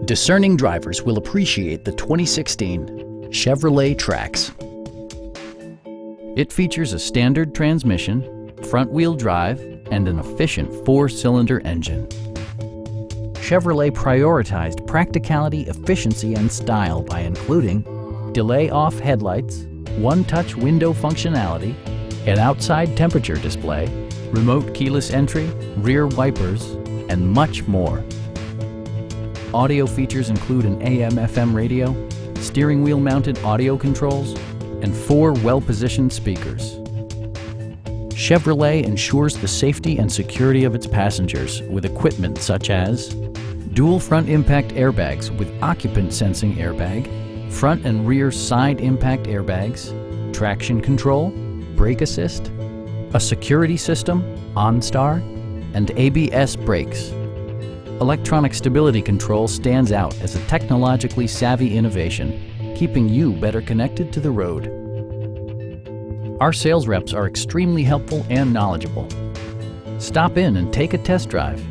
Discerning drivers will appreciate the 2016 Chevrolet Trax. It features a standard transmission, front-wheel drive, and an efficient 4-cylinder engine. Chevrolet prioritized practicality, efficiency, and style by including delay-off headlights, one-touch window functionality, an outside temperature display, remote keyless entry, rear wipers, and much more. Audio features include an AM/FM radio, steering wheel mounted audio controls, and 4 well-positioned speakers. Chevrolet ensures the safety and security of its passengers with equipment such as dual front impact airbags with occupant sensing airbag, front and rear side impact airbags, traction control, brake assist, a security system, OnStar, and ABS brakes. Electronic stability control stands out as a technologically savvy innovation, keeping you better connected to the road. Our sales reps are extremely helpful and knowledgeable. Stop in and take a test drive.